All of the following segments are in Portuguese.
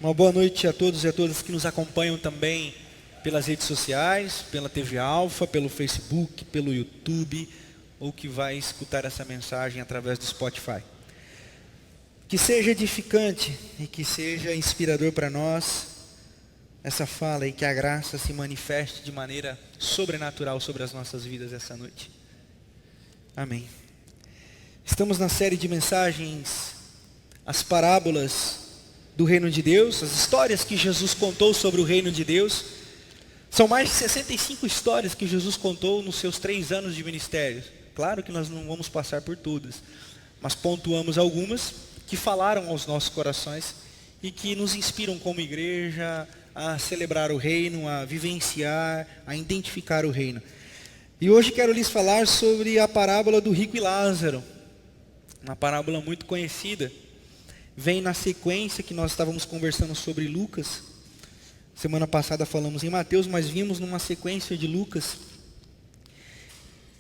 Uma boa noite a todos e a todas que nos acompanham também pelas redes sociais, pela TV Alfa, pelo Facebook, pelo YouTube, ou que vai escutar essa mensagem através do Spotify. Que seja edificante e que seja inspirador para nós essa fala e que a graça se manifeste de maneira sobrenatural sobre as nossas vidas essa noite. Amém. Estamos na série de mensagens, as parábolas do reino de Deus, as histórias que Jesus contou sobre o reino de Deus. São mais de 65 histórias que Jesus contou nos seus 3 anos de ministério. Claro que nós não vamos passar por todas, mas pontuamos algumas que falaram aos nossos corações e que nos inspiram como igreja a celebrar o reino, a vivenciar, a identificar o reino. E hoje quero lhes falar sobre a parábola do rico e Lázaro, uma parábola muito conhecida. Vem na sequência que nós estávamos conversando sobre Lucas. Semana passada falamos em Mateus, mas vimos numa sequência de Lucas.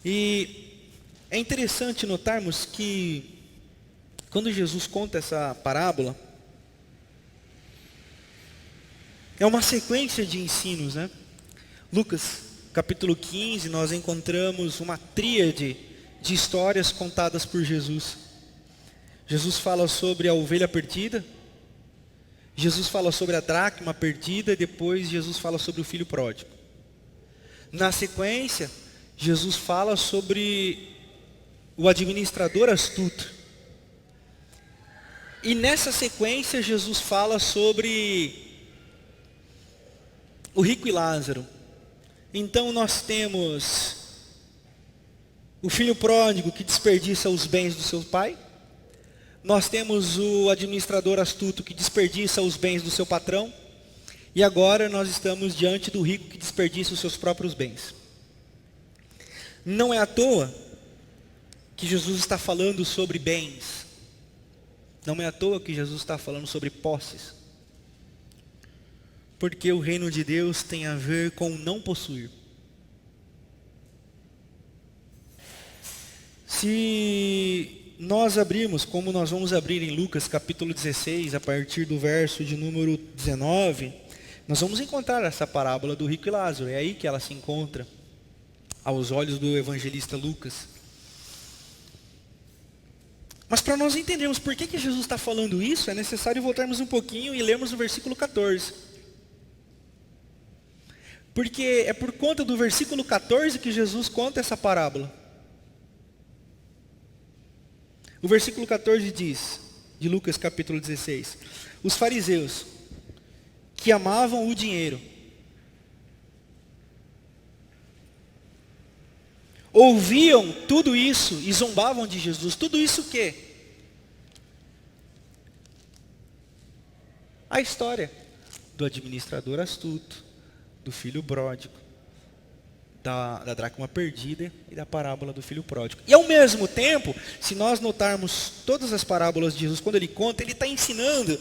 E é interessante notarmos que quando Jesus conta essa parábola, é uma sequência de ensinos, né? Lucas, capítulo 15, nós encontramos uma tríade de histórias contadas por Jesus. Jesus fala sobre a ovelha perdida, Jesus fala sobre a dracma perdida, e depois Jesus fala sobre o filho pródigo. Na sequência, Jesus fala sobre o administrador astuto. E nessa sequência, Jesus fala sobre o rico e Lázaro. Então nós temos o filho pródigo que desperdiça os bens do seu pai. Nós temos o administrador astuto que desperdiça os bens do seu patrão. E agora nós estamos diante do rico que desperdiça os seus próprios bens. Não é à toa que Jesus está falando sobre bens. Não é à toa que Jesus está falando sobre posses. Porque o reino de Deus tem a ver com não possuir. Se nós abrimos, como nós vamos abrir em Lucas capítulo 16, a partir do verso de número 19, nós vamos encontrar essa parábola do rico e Lázaro. É aí que ela se encontra, aos olhos do evangelista Lucas. Mas para nós entendermos por que Jesus está falando isso, é necessário voltarmos um pouquinho e lermos o versículo 14. Porque é por conta do versículo 14 que Jesus conta essa parábola. O versículo 14 diz, de Lucas capítulo 16, os fariseus que amavam o dinheiro, ouviam tudo isso e zombavam de Jesus. Tudo isso o quê? A história do administrador astuto, do filho pródigo, da dracma perdida e da parábola do filho pródigo. E ao mesmo tempo, se nós notarmos todas as parábolas de Jesus, quando ele conta, ele está ensinando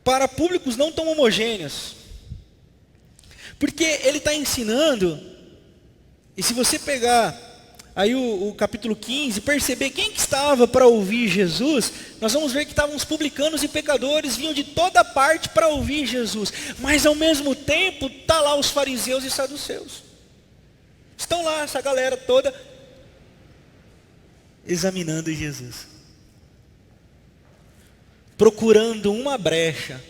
para públicos não tão homogêneos. Porque ele está ensinando, e se você pegar aí o capítulo 15, perceber quem que estava para ouvir Jesus, nós vamos ver que estavam os publicanos e pecadores, vinham de toda parte para ouvir Jesus. Mas ao mesmo tempo, está lá os fariseus e saduceus. Estão lá essa galera toda, examinando Jesus. Procurando uma brecha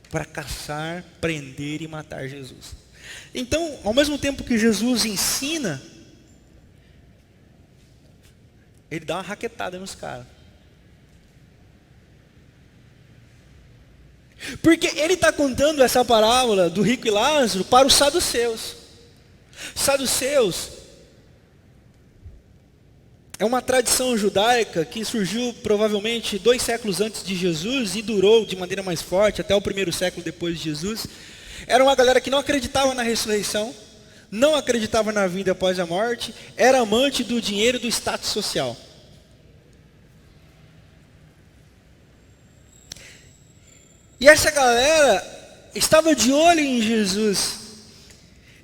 para caçar, prender e matar Jesus. Então, ao mesmo tempo que Jesus ensina, ele dá uma raquetada nos caras. Porque ele está contando essa parábola do rico e Lázaro para os saduceus. Saduceus é uma tradição judaica que surgiu provavelmente 2 séculos antes de Jesus e durou de maneira mais forte até o 1º século depois de Jesus. Era uma galera que não acreditava na ressurreição, não acreditava na vida após a morte, era amante do dinheiro e do status social. E essa galera estava de olho em Jesus.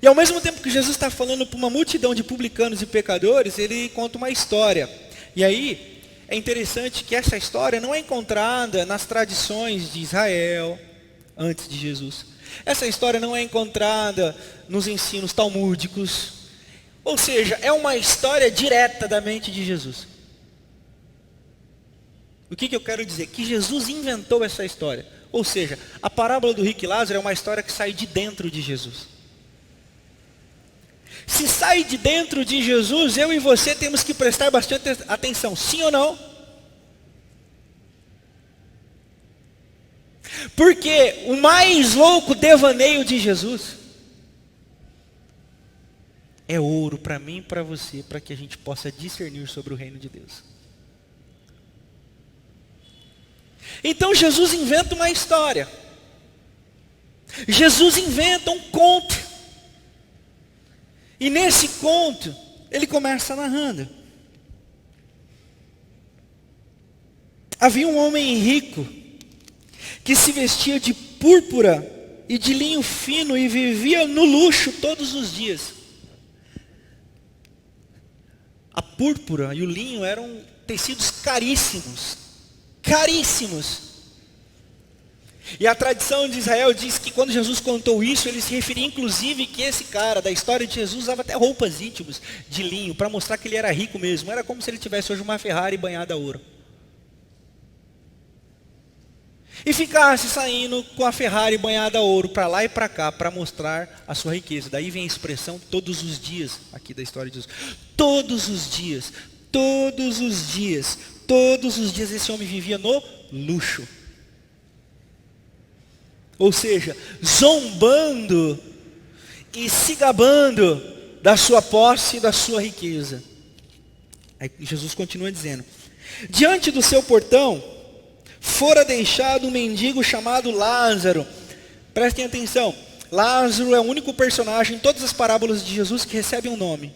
E ao mesmo tempo que Jesus está falando para uma multidão de publicanos e pecadores, ele conta uma história. E aí, é interessante que essa história não é encontrada nas tradições de Israel antes de Jesus. Essa história não é encontrada nos ensinos talmúdicos. Ou seja, é uma história direta da mente de Jesus. O que eu quero dizer? Que Jesus inventou essa história. Ou seja, a parábola do rico e Lázaro é uma história que sai de dentro de Jesus. Se sai de dentro de Jesus, eu e você temos que prestar bastante atenção, sim ou não? Porque o mais louco devaneio de Jesus é ouro para mim e para você, para que a gente possa discernir sobre o reino de Deus. Então Jesus inventa uma história. Jesus inventa um conto. E nesse conto, ele começa narrando. Havia um homem rico que se vestia de púrpura e de linho fino e vivia no luxo todos os dias. A púrpura e o linho eram tecidos caríssimos. Caríssimos. E a tradição de Israel diz que quando Jesus contou isso, ele se referia inclusive que esse cara da história de Jesus usava até roupas íntimas de linho, para mostrar que ele era rico mesmo. Era como se ele tivesse hoje uma Ferrari banhada a ouro. E ficasse saindo com a Ferrari banhada a ouro para lá e para cá, para mostrar a sua riqueza. Daí vem a expressão todos os dias, aqui da história de Jesus. Todos os dias, todos os dias, todos os dias esse homem vivia no luxo. Ou seja, zombando e se gabando da sua posse e da sua riqueza. Aí Jesus continua dizendo: diante do seu portão fora deixado um mendigo chamado Lázaro. Prestem atenção, Lázaro é o único personagem em todas as parábolas de Jesus que recebe um nome.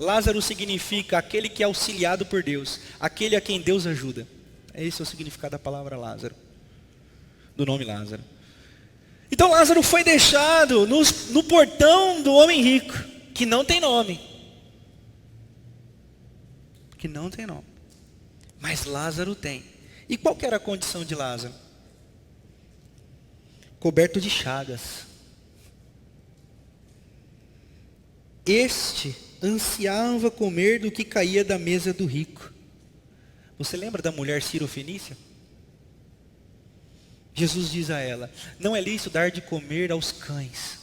Lázaro significa aquele que é auxiliado por Deus, aquele a quem Deus ajuda. Esse é o significado da palavra Lázaro, do nome Lázaro. Então Lázaro foi deixado no portão do homem rico, que não tem nome. Que não tem nome. Mas Lázaro tem. E qual que era a condição de Lázaro? Coberto de chagas. Este ansiava comer do que caía da mesa do rico. Você lembra da mulher Cirofenícia? Jesus diz a ela: não é lícito dar de comer aos cães.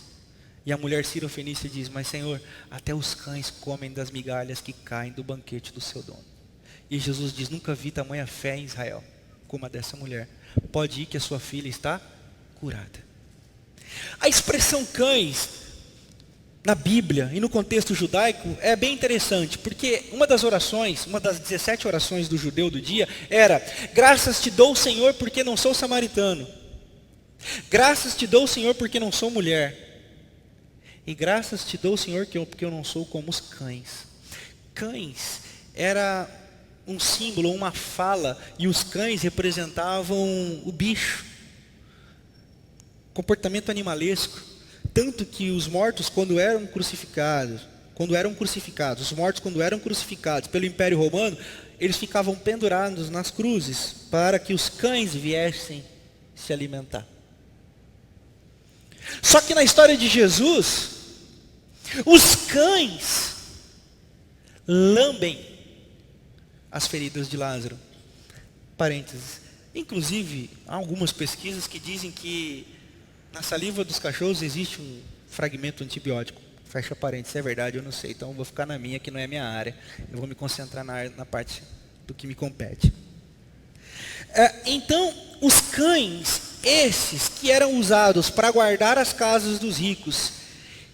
E a mulher Cirofenícia diz: mas Senhor, até os cães comem das migalhas que caem do banquete do seu dono. E Jesus diz: nunca vi tamanha fé em Israel como a dessa mulher. Pode ir que a sua filha está curada. A expressão cães na Bíblia e no contexto judaico é bem interessante, porque uma das orações, uma das 17 orações do judeu do dia era: graças te dou, Senhor, porque não sou samaritano. Graças te dou, Senhor, porque não sou mulher. E graças te dou, Senhor, porque eu não sou como os cães. Cães era um símbolo, uma fala, e os cães representavam o bicho, comportamento animalesco. Tanto que os mortos, quando eram crucificados, os mortos quando eram crucificados pelo Império Romano, eles ficavam pendurados nas cruzes, para que os cães viessem se alimentar. Só que na história de Jesus, os cães lambem as feridas de Lázaro. Parênteses. Inclusive, há algumas pesquisas que dizem que na saliva dos cachorros existe um fragmento antibiótico. Fecha parênteses, é verdade, eu não sei. Então eu vou ficar na minha, que não é minha área. Eu vou me concentrar na parte do que me compete. Então, os cães, esses que eram usados para guardar as casas dos ricos,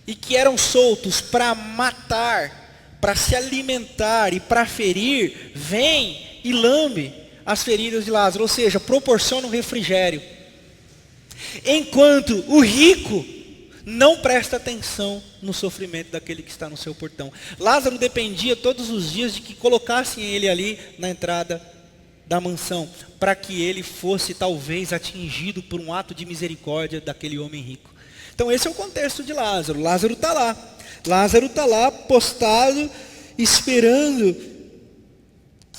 e que eram soltos para matar, para se alimentar e para ferir, vêm e lambe as feridas de Lázaro, ou seja, proporciona um refrigério. Enquanto o rico não presta atenção no sofrimento daquele que está no seu portão. Lázaro dependia todos os dias de que colocassem ele ali na entrada da mansão, para que ele fosse talvez atingido por um ato de misericórdia daquele homem rico. Então esse é o contexto de Lázaro. Lázaro está lá. Lázaro está lá postado, esperando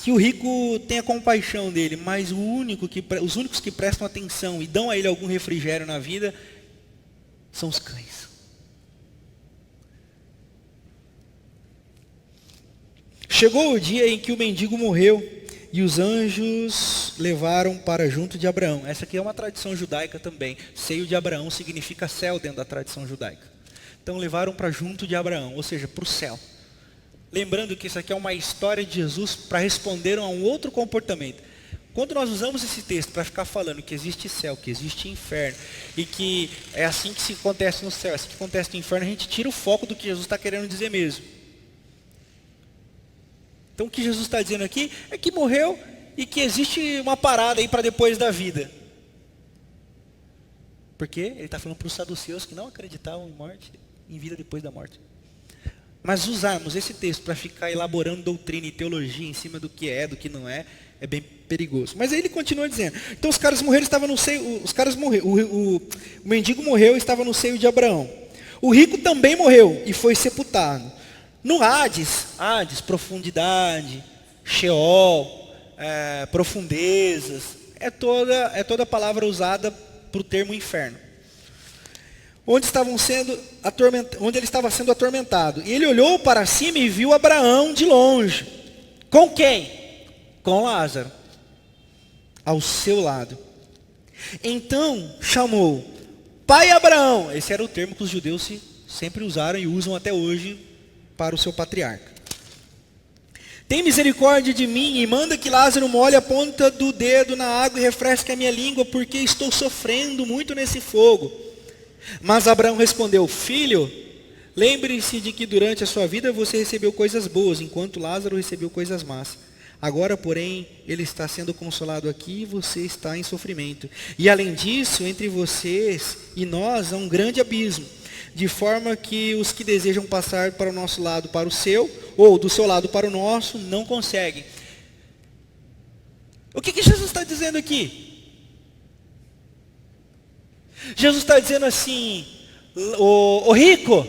que o rico tenha compaixão dele, mas os únicos que prestam atenção e dão a ele algum refrigério na vida são os cães. Chegou o dia em que o mendigo morreu e os anjos levaram para junto de Abraão. Essa aqui é uma tradição judaica também. Seio de Abraão significa céu dentro da tradição judaica. Então levaram para junto de Abraão, ou seja, para o céu. Lembrando que isso aqui é uma história de Jesus para responder a um outro comportamento. Quando nós usamos esse texto para ficar falando que existe céu, que existe inferno, e que é assim que se acontece no céu, é assim que acontece no inferno, a gente tira o foco do que Jesus está querendo dizer mesmo. Então o que Jesus está dizendo aqui é que morreu e que existe uma parada aí para depois da vida. Porque ele está falando para os saduceus que não acreditavam em morte, em vida depois da morte. Mas usarmos esse texto para ficar elaborando doutrina e teologia em cima do que é, do que não é bem perigoso. Mas aí ele continua dizendo, então os caras morreram, estavam no seio, o mendigo morreu e estava no seio de Abraão. O rico também morreu e foi sepultado. No Hades, profundidade, Sheol, profundezas, é toda a palavra usada para o termo inferno. Onde ele estava sendo atormentado. E ele olhou para cima e viu Abraão de longe. Com quem? Com Lázaro, ao seu lado. Então chamou, Pai Abraão. Esse era o termo que os judeus sempre usaram e usam até hoje para o seu patriarca. Tem misericórdia de mim e manda que Lázaro molhe a ponta do dedo na água e refresque a minha língua, porque estou sofrendo muito nesse fogo. Mas Abraão respondeu, filho, lembre-se de que durante a sua vida você recebeu coisas boas, enquanto Lázaro recebeu coisas más. Agora, porém, ele está sendo consolado aqui e você está em sofrimento. E além disso, entre vocês e nós há um grande abismo, de forma que os que desejam passar para o nosso lado para o seu, ou do seu lado para o nosso, não conseguem. O que Jesus está dizendo aqui? Jesus está dizendo assim, o rico,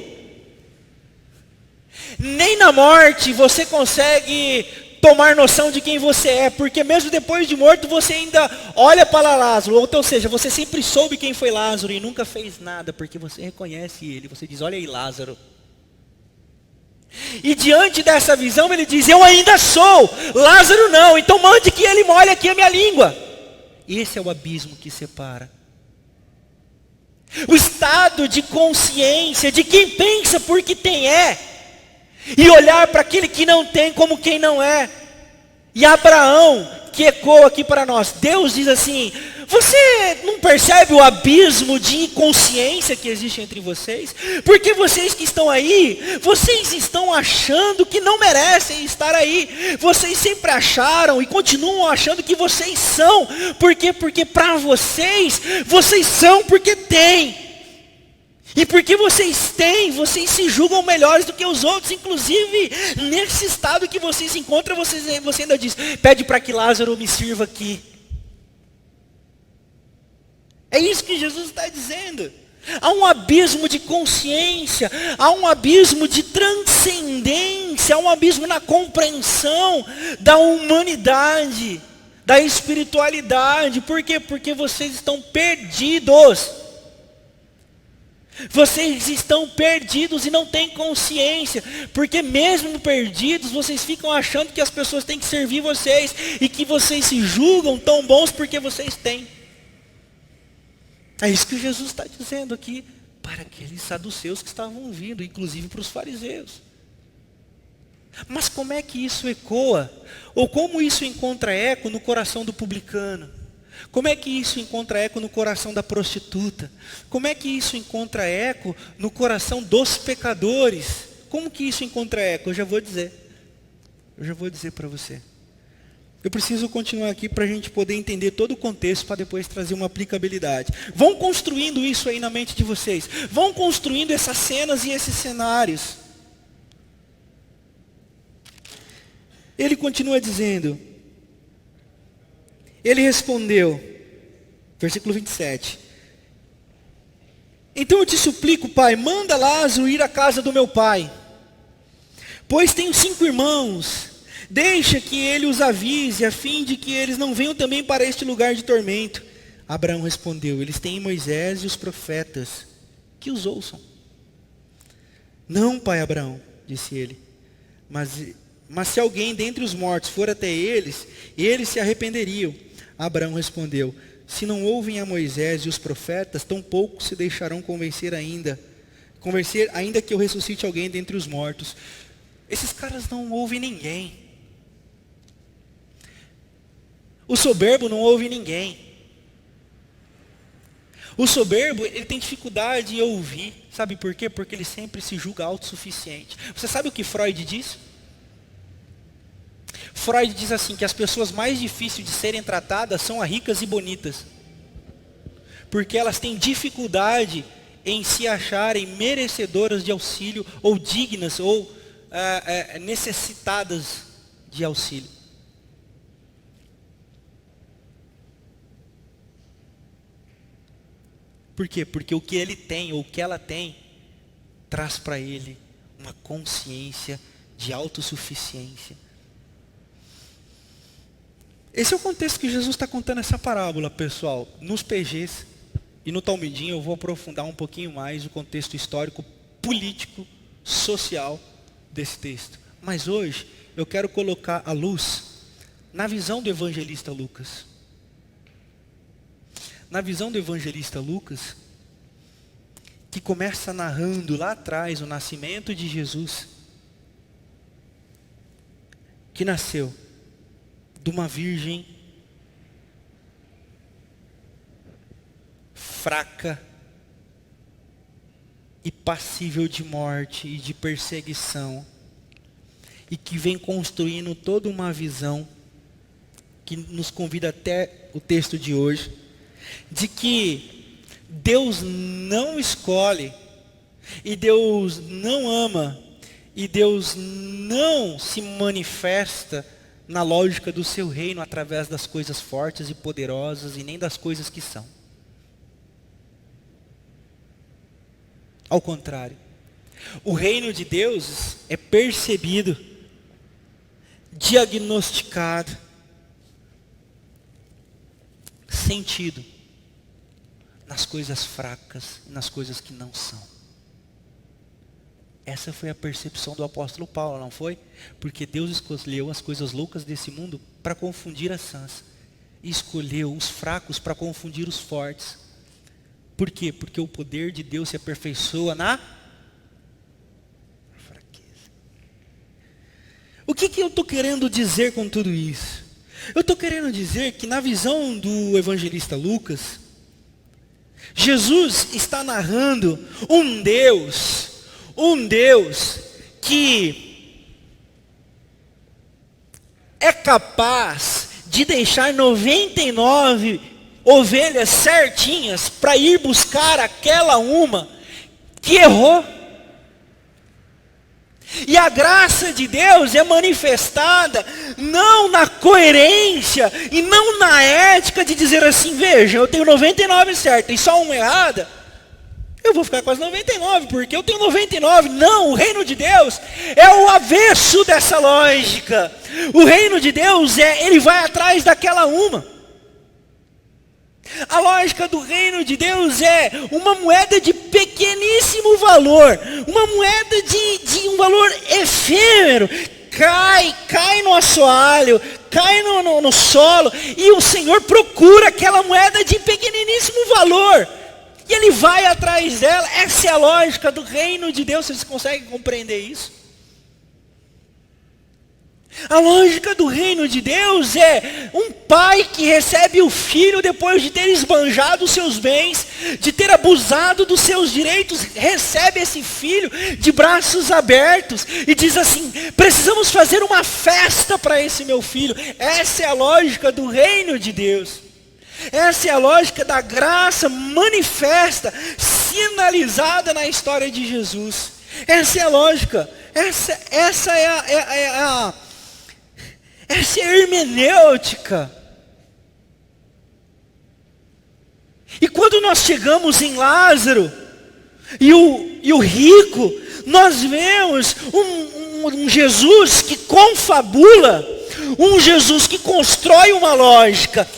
nem na morte você consegue tomar noção de quem você é, porque mesmo depois de morto você ainda olha para Lázaro, ou seja, você sempre soube quem foi Lázaro e nunca fez nada, porque você reconhece ele, você diz, olha aí Lázaro. E diante dessa visão ele diz, eu ainda sou, Lázaro não, então mande que ele molhe aqui a minha língua. Esse é o abismo que separa. O estado de consciência de quem pensa porque tem e olhar para aquele que não tem como quem não é. E Abraão, que ecoa aqui para nós, Deus diz assim, você não percebe o abismo de inconsciência que existe entre vocês? Porque vocês que estão aí, vocês estão achando que não merecem estar aí. Vocês sempre acharam e continuam achando que vocês são. Por quê? Porque para vocês são porque têm. E porque vocês têm, vocês se julgam melhores do que os outros. Inclusive, nesse estado que vocês se encontram, você ainda diz, pede para que Lázaro me sirva aqui. É isso que Jesus está dizendo. Há um abismo de consciência, há um abismo de transcendência, há um abismo na compreensão da humanidade, da espiritualidade. Por quê? Porque vocês estão perdidos. Vocês estão perdidos e não têm consciência, porque mesmo perdidos, vocês ficam achando que as pessoas têm que servir vocês, e que vocês se julgam tão bons porque vocês têm. É isso que Jesus está dizendo aqui, para aqueles saduceus que estavam ouvindo, inclusive para os fariseus. Mas como é que isso ecoa? Ou como isso encontra eco no coração do publicano? Como é que isso encontra eco no coração da prostituta? Como é que isso encontra eco no coração dos pecadores? Como que isso encontra eco? Eu já vou dizer para você. Eu preciso continuar aqui para a gente poder entender todo o contexto, para depois trazer uma aplicabilidade. Vão construindo isso aí na mente de vocês. Vão construindo essas cenas e esses cenários. Ele continua dizendo, ele respondeu, versículo 27. Então eu te suplico, pai, manda Lázaro ir à casa do meu pai, pois tenho 5 irmãos. Deixa que ele os avise, a fim de que eles não venham também para este lugar de tormento. Abraão respondeu: eles têm Moisés e os profetas, que os ouçam. Não, pai Abraão, disse ele, mas se alguém dentre os mortos for até eles, eles se arrependeriam. Abraão respondeu: se não ouvem a Moisés e os profetas, tampouco se deixarão convencer ainda que eu ressuscite alguém dentre os mortos. Esses caras não ouvem ninguém. O soberbo não ouve ninguém. O soberbo, ele tem dificuldade em ouvir. Sabe por quê? Porque ele sempre se julga autossuficiente. Você sabe o que Freud diz? Freud diz assim, que as pessoas mais difíceis de serem tratadas são as ricas e bonitas. Porque elas têm dificuldade em se acharem merecedoras de auxílio, ou dignas, ou necessitadas de auxílio. Por quê? Porque o que ele tem, ou o que ela tem, traz para ele uma consciência de autossuficiência. Esse é o contexto que Jesus está contando essa parábola, pessoal. Nos PGs e no Talmudinho eu vou aprofundar um pouquinho mais o contexto histórico, político, social desse texto. Mas hoje eu quero colocar a luz na visão do evangelista Lucas. Na visão do evangelista Lucas, que começa narrando lá atrás o nascimento de Jesus, que nasceu de uma virgem fraca e passível de morte e de perseguição, e que vem construindo toda uma visão que nos convida até o texto de hoje, de que Deus não escolhe, e Deus não ama, e Deus não se manifesta na lógica do seu reino através das coisas fortes e poderosas, e nem das coisas que são. Ao contrário, o reino de Deus é percebido, diagnosticado, sentido nas coisas fracas e nas coisas que não são. Essa foi a percepção do apóstolo Paulo, não foi? Porque Deus escolheu as coisas loucas desse mundo para confundir as sãs, e escolheu os fracos para confundir os fortes. Por quê? Porque o poder de Deus se aperfeiçoa na fraqueza. O que eu estou querendo dizer com tudo isso? Eu estou querendo dizer que na visão do evangelista Lucas, Jesus está narrando um Deus que é capaz de deixar 99 ovelhas certinhas para ir buscar aquela uma que errou. E a graça de Deus é manifestada não na coerência e não na ética de dizer assim: veja, eu tenho 99 certas e só uma errada, eu vou ficar com as 99 porque eu tenho 99. Não, o reino de Deus é o avesso dessa lógica. O reino de Deus ele vai atrás daquela uma. A lógica do reino de Deus é uma moeda de pequeníssimo valor, uma moeda de um valor efêmero, cai no assoalho, cai no solo, e o Senhor procura aquela moeda de pequeniníssimo valor, e Ele vai atrás dela. Essa é a lógica do reino de Deus. Vocês conseguem compreender isso? A lógica do reino de Deus é um pai que recebe o filho depois de ter esbanjado os seus bens, de ter abusado dos seus direitos, recebe esse filho de braços abertos e diz assim: precisamos fazer uma festa para esse meu filho. Essa é a lógica do reino de Deus. Essa é a lógica da graça manifesta, sinalizada na história de Jesus. Essa é a lógica, essa é a hermenêutica. E quando nós chegamos em Lázaro, E o rico, nós vemos um Jesus que confabula, um Jesus que constrói uma lógica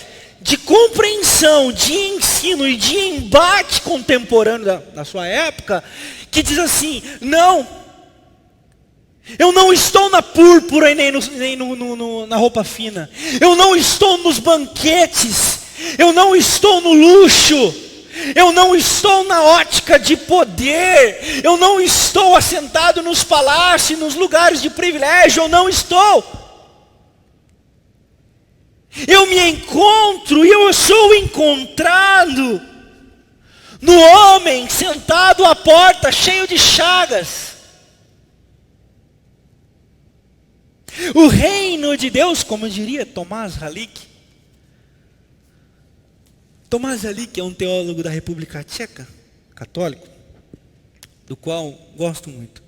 de compreensão, de ensino e de embate contemporâneo da sua época, que diz assim: não, eu não estou na púrpura e nem na roupa fina, eu não estou nos banquetes, eu não estou no luxo, eu não estou na ótica de poder, eu não estou assentado nos palácios, nos lugares de privilégio, eu não estou. Eu me encontro e eu sou encontrado no homem sentado à porta, cheio de chagas. O reino de Deus, como diria Tomás Halik. Tomás Halik é um teólogo da República Tcheca, católico, do qual gosto muito.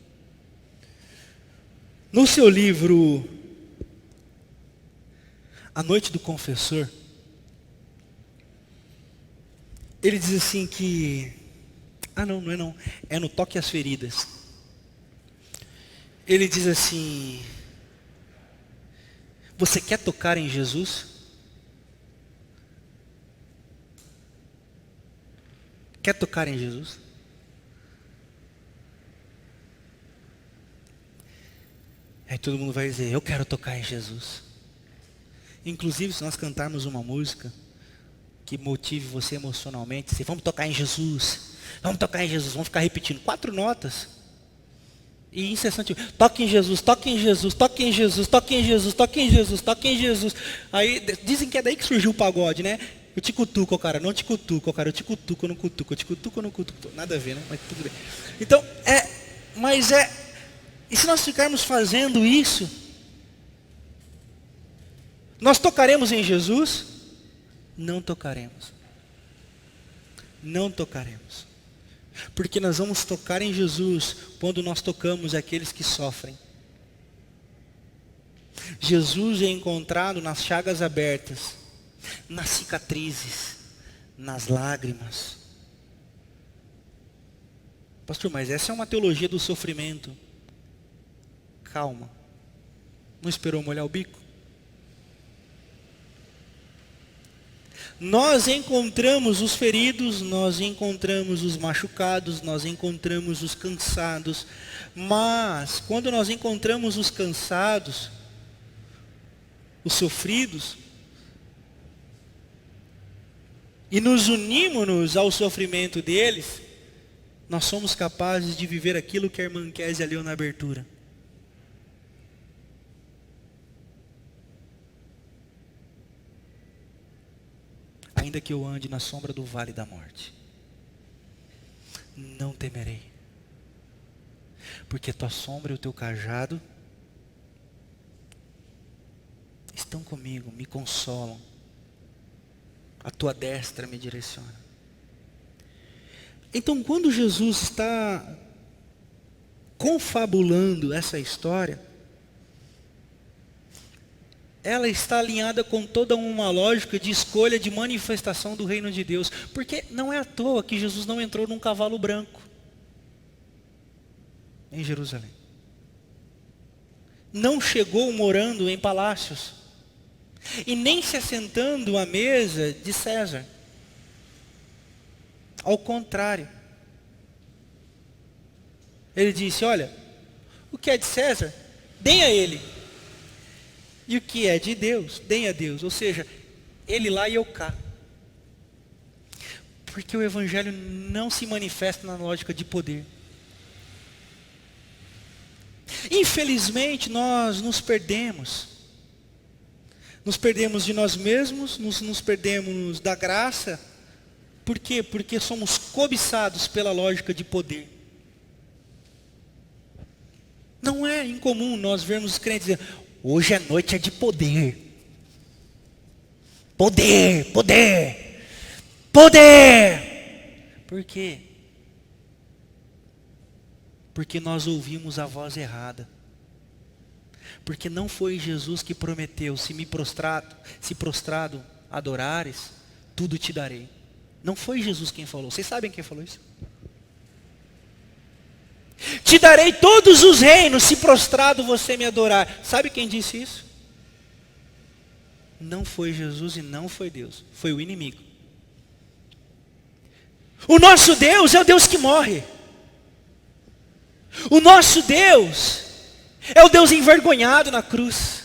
No seu livro A Noite do Confessor, ele diz assim que... não é não. É no Toque às Feridas. Ele diz assim: você quer tocar em Jesus? Quer tocar em Jesus? Aí todo mundo vai dizer: eu quero tocar em Jesus. Inclusive, se nós cantarmos uma música que motive você emocionalmente, se vamos tocar em Jesus, vamos tocar em Jesus, vamos ficar repetindo 4 notas. E incessantemente, toque em Jesus, toque em Jesus, toque em Jesus, toque em Jesus, toque em Jesus, toque em Jesus. Aí dizem que é daí que surgiu o pagode, né? Eu te cutuco, cara, não te cutuco, cara, eu te cutuco, eu não cutuco, eu te cutuco, eu não cutuco. Nada a ver, né? Mas tudo bem. Então, e se nós ficarmos fazendo isso, nós tocaremos em Jesus? Não tocaremos. Não tocaremos. Porque nós vamos tocar em Jesus quando nós tocamos aqueles que sofrem. Jesus é encontrado nas chagas abertas, nas cicatrizes, nas lágrimas. Pastor, mas essa é uma teologia do sofrimento. Calma. Não esperou molhar o bico? Nós encontramos os feridos, nós encontramos os machucados, nós encontramos os cansados. Mas, quando nós encontramos os cansados, os sofridos, e nos unimos ao sofrimento deles, nós somos capazes de viver aquilo que a irmã Kézia leu na abertura. Ainda que eu ande na sombra do vale da morte, não temerei, porque tua sombra e o teu cajado estão comigo, me consolam, a tua destra me direciona. Então, quando Jesus está confabulando essa história, ela está alinhada com toda uma lógica de escolha, de manifestação do reino de Deus. Porque não é à toa que Jesus não entrou num cavalo branco em Jerusalém. Não chegou morando em palácios. E nem se assentando à mesa de César. Ao contrário. Ele disse: olha, o que é de César, deem a ele. E o que é de Deus, deem a Deus. Ou seja, ele lá e eu cá. Porque o evangelho não se manifesta na lógica de poder. Infelizmente, nós nos perdemos. Nos perdemos de nós mesmos, nos perdemos da graça. Por quê? Porque somos cobiçados pela lógica de poder. Não é incomum nós vermos os crentes dizendo: hoje a noite é de poder. Poder, poder, poder. Por quê? Porque nós ouvimos a voz errada. Porque não foi Jesus que prometeu: se prostrado adorares, tudo te darei. Não foi Jesus quem falou. Vocês sabem quem falou isso? Te darei todos os reinos se prostrado você me adorar. Sabe quem disse isso? Não foi Jesus e não foi Deus. Foi o inimigo. O nosso Deus é o Deus que morre. O nosso Deus é o Deus envergonhado na cruz.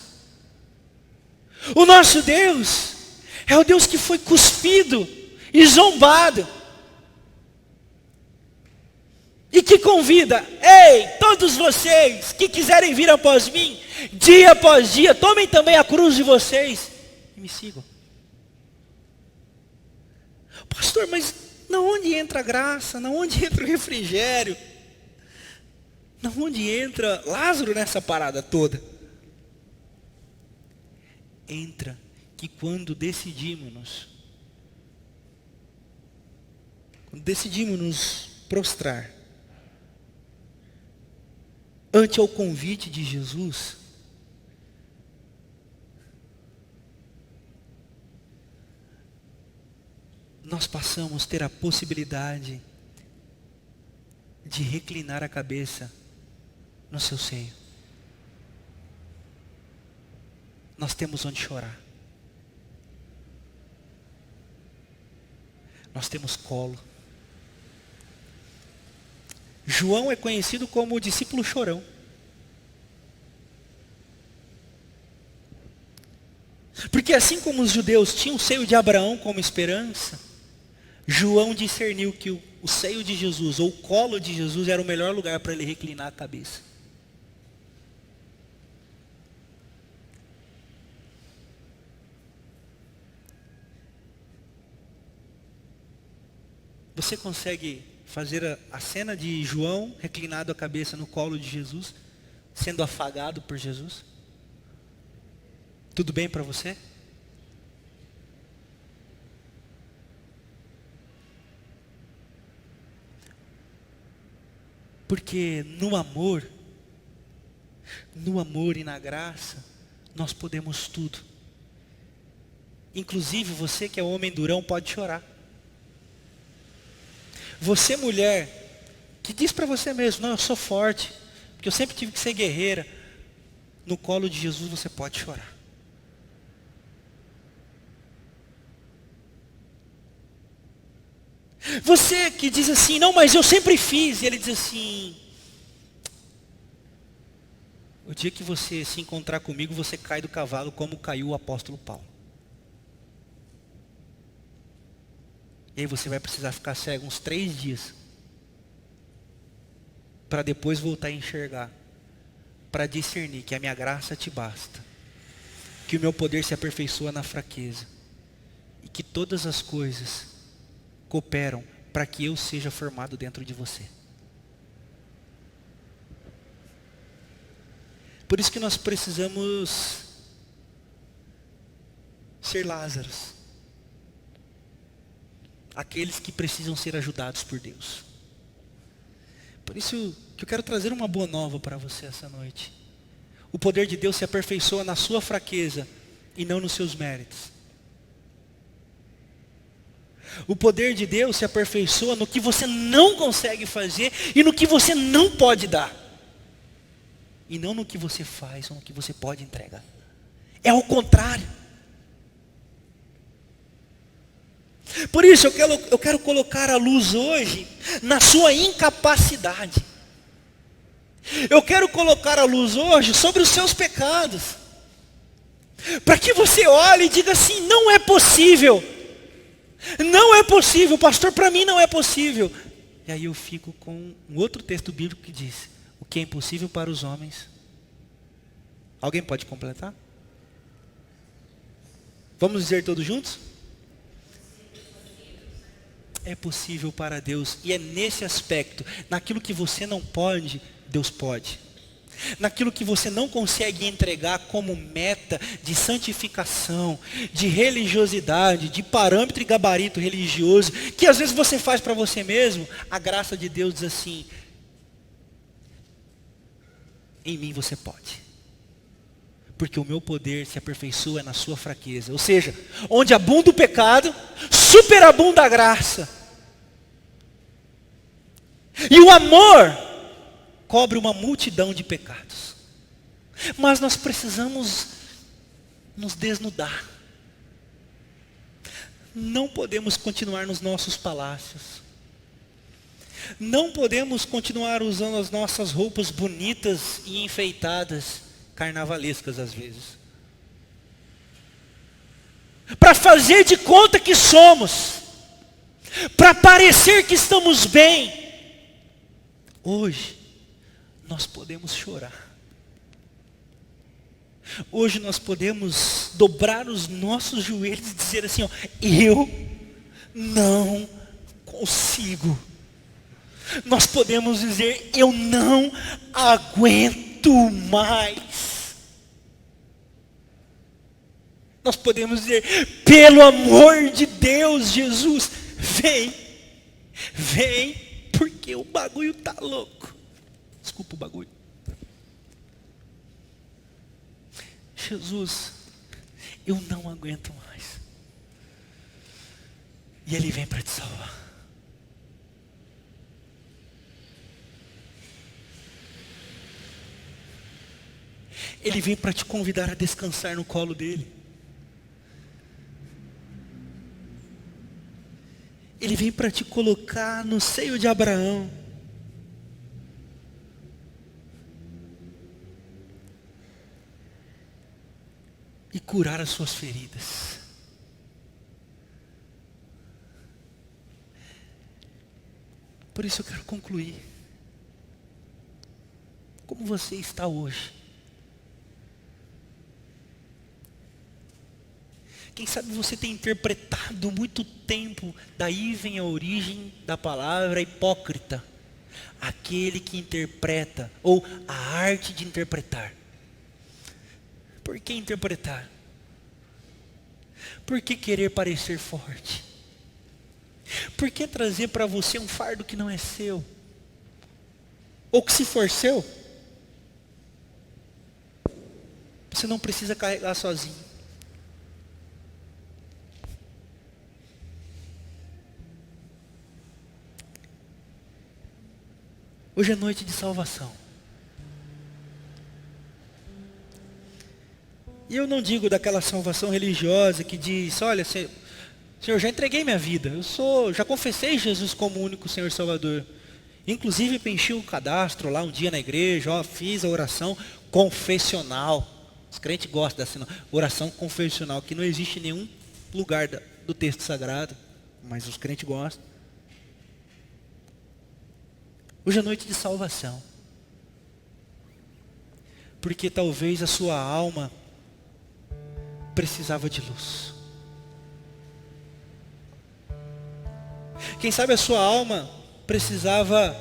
O nosso Deus é o Deus que foi cuspido e zombado. E que convida, ei, todos vocês que quiserem vir após mim, dia após dia, tomem também a cruz de vocês e me sigam. Pastor, mas na onde entra a graça? Na onde entra o refrigério? Na onde entra Lázaro nessa parada toda? Entra que quando decidimos nos prostrar ante ao convite de Jesus, nós passamos a ter a possibilidade de reclinar a cabeça no seu seio. Nós temos onde chorar. Nós temos colo. João é conhecido como o discípulo chorão. Porque assim como os judeus tinham o seio de Abraão como esperança, João discerniu que o seio de Jesus, ou o colo de Jesus, era o melhor lugar para ele reclinar a cabeça. Você consegue fazer a cena de João reclinado a cabeça no colo de Jesus, sendo afagado por Jesus? Tudo bem para você? Porque no amor e na graça, nós podemos tudo. Inclusive você que é homem durão pode chorar. Você mulher, que diz para você mesmo, não, eu sou forte, porque eu sempre tive que ser guerreira. No colo de Jesus você pode chorar. Você que diz assim, não, mas eu sempre fiz. E ele diz assim, o dia que você se encontrar comigo, você cai do cavalo como caiu o apóstolo Paulo. E aí você vai precisar ficar cego uns 3 dias. Para depois voltar a enxergar. Para discernir que a minha graça te basta. Que o meu poder se aperfeiçoa na fraqueza. E que todas as coisas cooperam para que eu seja formado dentro de você. Por isso que nós precisamos ser Lázaros. Aqueles que precisam ser ajudados por Deus. Por isso que eu quero trazer uma boa nova para você essa noite. O poder de Deus se aperfeiçoa na sua fraqueza e não nos seus méritos. O poder de Deus se aperfeiçoa no que você não consegue fazer e no que você não pode dar. E não no que você faz ou no que você pode entregar. É o contrário. Por isso eu quero colocar a luz hoje na sua incapacidade. Eu quero colocar a luz hoje sobre os seus pecados. Para que você olhe e diga assim, não é possível. Não é possível, pastor, para mim não é possível. E aí eu fico com um outro texto bíblico que diz, o que é impossível para os homens. Alguém pode completar? Vamos dizer todos juntos? É possível para Deus. E é nesse aspecto, naquilo que você não pode, Deus pode. Naquilo que você não consegue entregar como meta de santificação, de religiosidade, de parâmetro e gabarito religioso, que às vezes você faz para você mesmo, a graça de Deus diz assim, em mim você pode. Porque o meu poder se aperfeiçoa na sua fraqueza. Ou seja, onde abunda o pecado, superabunda a graça. E o amor cobre uma multidão de pecados. Mas nós precisamos nos desnudar. Não podemos continuar nos nossos palácios. Não podemos continuar usando as nossas roupas bonitas e enfeitadas, carnavalescas às vezes, para fazer de conta que somos, para parecer que estamos bem. Hoje nós podemos chorar. Hoje nós podemos dobrar os nossos joelhos e dizer assim, ó, eu não consigo. Nós podemos dizer, eu não aguento mais. Nós podemos dizer, pelo amor de Deus, Jesus, vem, porque o bagulho tá louco. Desculpa o bagulho. Jesus, eu não aguento mais. E Ele vem para te salvar. Ele vem para te convidar a descansar no colo dele. Ele vem para te colocar no seio de Abraão. E curar as suas feridas. Por isso eu quero concluir. Como você está hoje? Quem sabe você tem interpretado muito tempo, daí vem a origem da palavra hipócrita. Aquele que interpreta, ou a arte de interpretar. Por que interpretar? Por que querer parecer forte? Por que trazer para você um fardo que não é seu? Ou que se for seu, você não precisa carregar sozinho. Hoje é noite de salvação. E eu não digo daquela salvação religiosa que diz, olha, Senhor, já entreguei minha vida. Já confessei Jesus como único Senhor e Salvador. Inclusive preenchi o cadastro lá um dia na igreja, fiz a oração confessional. Os crentes gostam dessa oração confessional, que não existe em nenhum lugar do texto sagrado, mas os crentes gostam. Hoje é noite de salvação. Porque talvez a sua alma precisava de luz. Quem sabe a sua alma precisava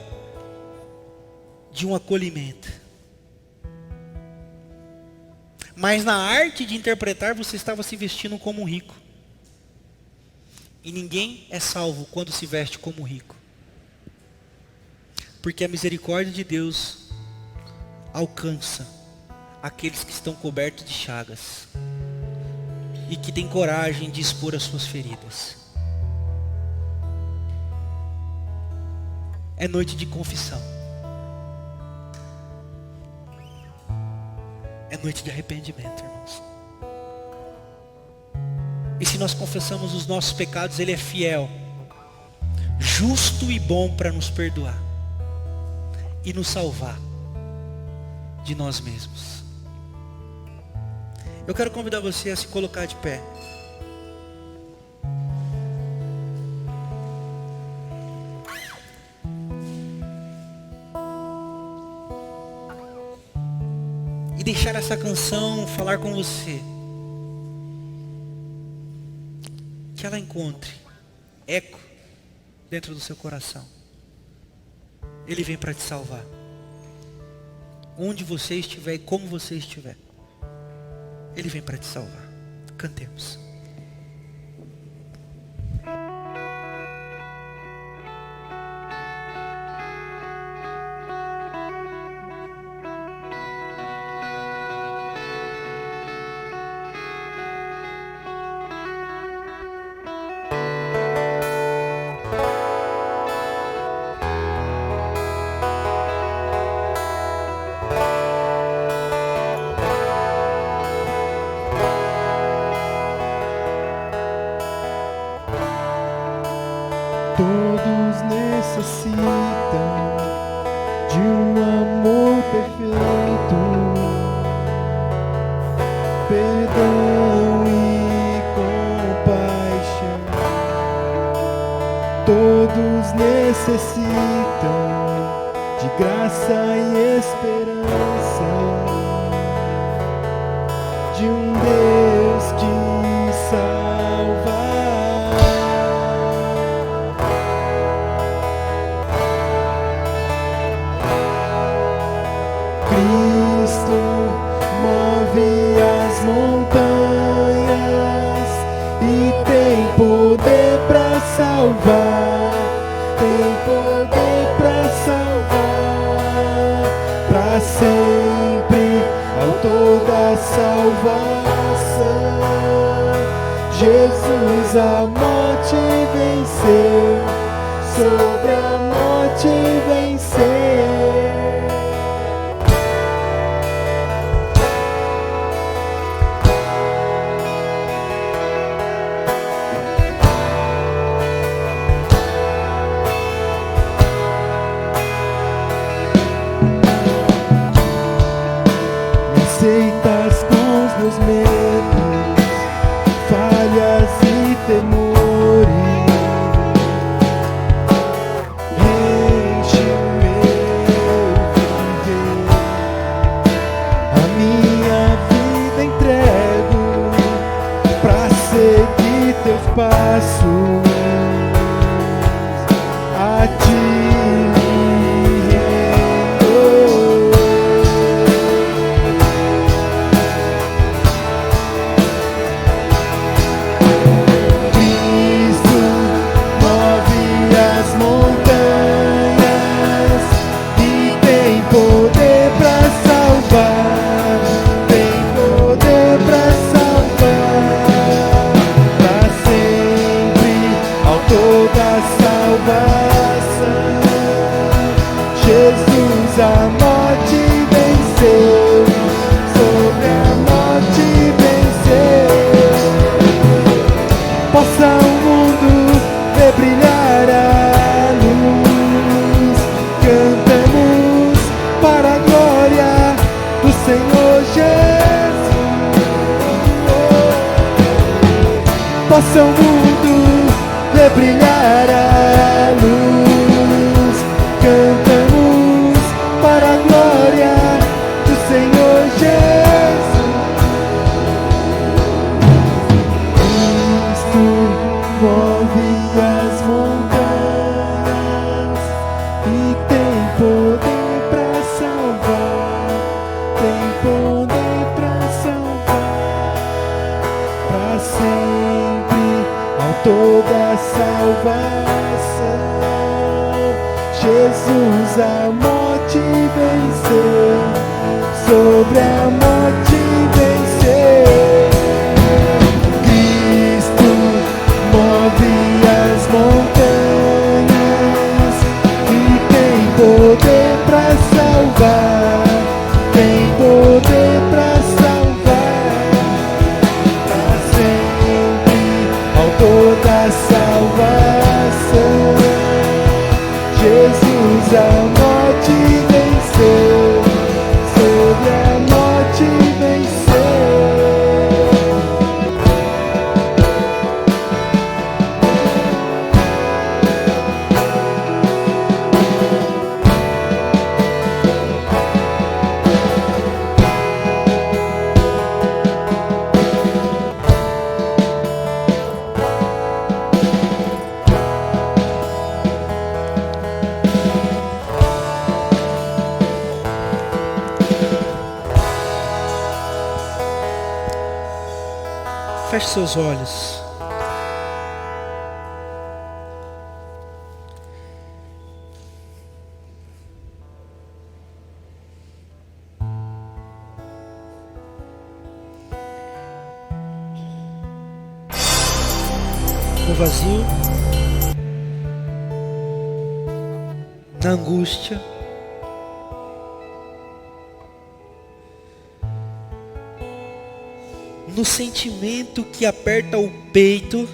de um acolhimento. Mas na arte de interpretar você estava se vestindo como um rico. E ninguém é salvo quando se veste como um rico. Porque a misericórdia de Deus alcança aqueles que estão cobertos de chagas e que têm coragem de expor as suas feridas. É noite de confissão. É noite de arrependimento, irmãos. E se nós confessamos os nossos pecados, Ele é fiel, justo e bom para nos perdoar e nos salvar de nós mesmos. Eu quero convidar você a se colocar de pé. E deixar essa canção falar com você. Que ela encontre eco dentro do seu coração. Ele vem para te salvar. Onde você estiver e como você estiver. Ele vem para te salvar. Cantemos. Todos necessitam de um amor perfeito, perdão e compaixão. Todos necessitam de graça e esperança, de um Deus que salva. Cristo move as montanhas e tem poder para salvar, tem poder para salvar, para sempre, autor da salvação. Jesus a morte venceu, sobre a morte venceu. Aceitas com os meus medos, falhas e temores. Enche o meu viver, a minha vida entrego pra seguir teus passos. A ti Jesus a morte venceu, sobre a morte venceu. Possa o mundo ver brilhar a luz, cantamos para a glória do Senhor Jesus. Possa o mundo ver brilhar a luz, cantamos para a glória do Senhor Jesus. Cristo move as montanhas e tem poder para salvar, tem poder para salvar, para sempre, autor da salvação. Jesus a morte venceu, sobre a morte venceu. Cristo move as montanhas e tem poder para salvar, tem poder para salvar, para sempre, autor da salvação. Jesus a morte venceu, sobre a morte venceu. Feche seus olhos. No vazio, na angústia, no sentimento que aperta o peito,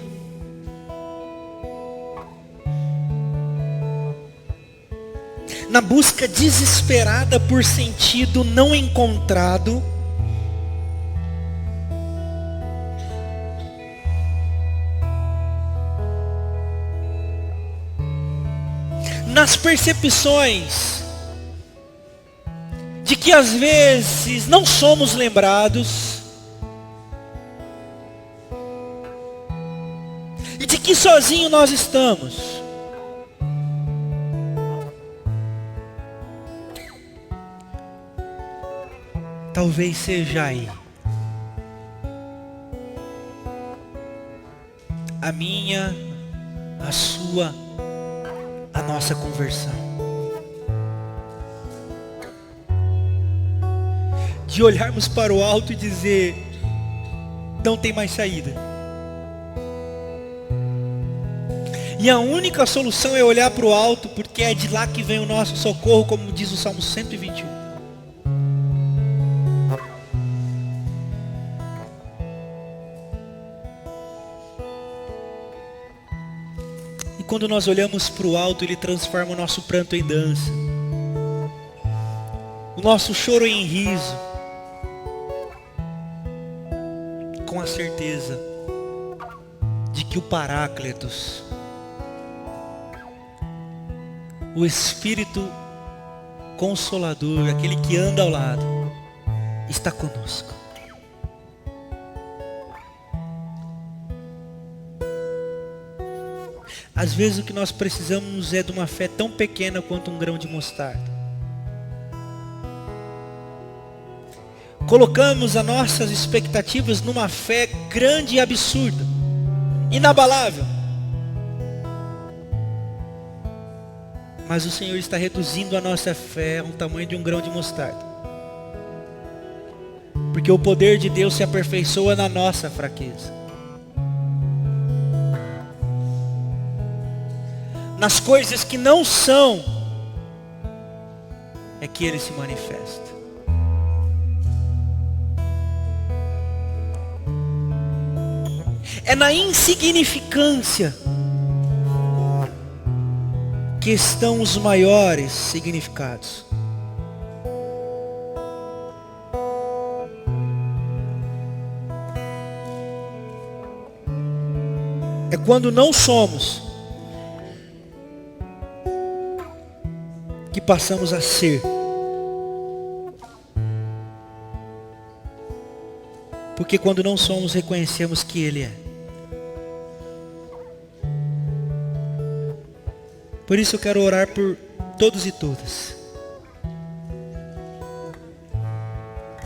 na busca desesperada por sentido não encontrado, nas percepções de que às vezes não somos lembrados, e de que sozinho nós estamos. Talvez seja aí a minha, a sua, a nossa conversão. De olharmos para o alto e dizer, não tem mais saída. E a única solução é olhar para o alto, porque é de lá que vem o nosso socorro, como diz o Salmo 121. E quando nós olhamos para o alto, Ele transforma o nosso pranto em dança, o nosso choro em riso, com a certeza de que o Paráclitos, o Espírito Consolador, aquele que anda ao lado, está conosco. Às vezes o que nós precisamos é de uma fé tão pequena quanto um grão de mostarda. Colocamos as nossas expectativas numa fé grande e absurda, inabalável. Mas o Senhor está reduzindo a nossa fé ao tamanho de um grão de mostarda. Porque o poder de Deus se aperfeiçoa na nossa fraqueza. Nas coisas que não são, é que Ele se manifesta. É na insignificância que estão os maiores significados. É quando não somos que passamos a ser. Porque quando não somos, reconhecemos que Ele é. Por isso eu quero orar por todos e todas,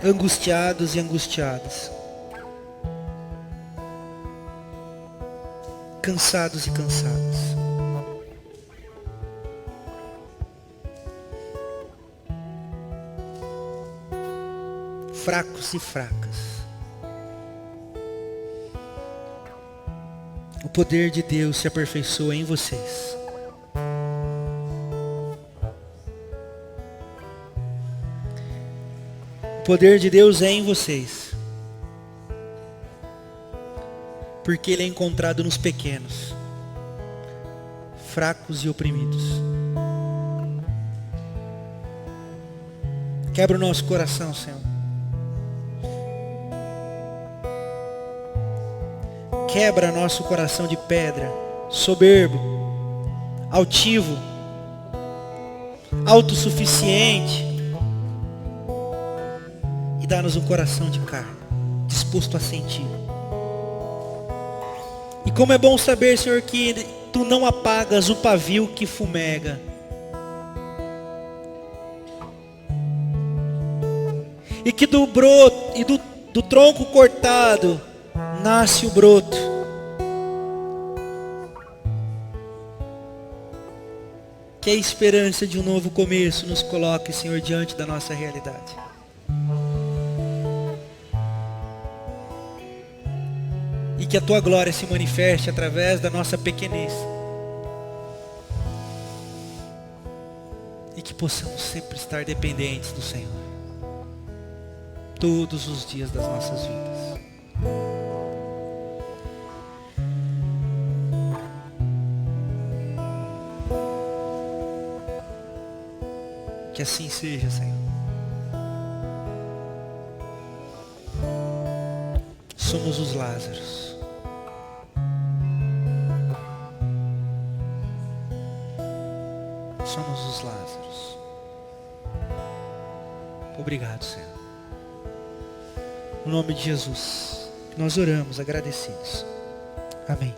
angustiados e angustiadas, cansados e cansadas, fracos e fracas. O poder de Deus se aperfeiçoa em vocês. O poder de Deus é em vocês. Porque Ele é encontrado nos pequenos, fracos e oprimidos. Quebra o nosso coração, Senhor. Quebra nosso coração de pedra, soberbo, altivo, autossuficiente. E dá-nos um coração de carne, disposto a sentir. E como é bom saber, Senhor, que Tu não apagas o pavio que fumega. E que do broto e do tronco cortado nasce o broto. Que a esperança de um novo começo nos coloque, Senhor, diante da nossa realidade. E que a Tua glória se manifeste através da nossa pequenez. E que possamos sempre estar dependentes do Senhor. Todos os dias das nossas vidas. Que assim seja, Senhor. Somos os Lázaros. Somos os Lázaros. Obrigado, Senhor. No nome de Jesus, nós oramos agradecidos. Amém.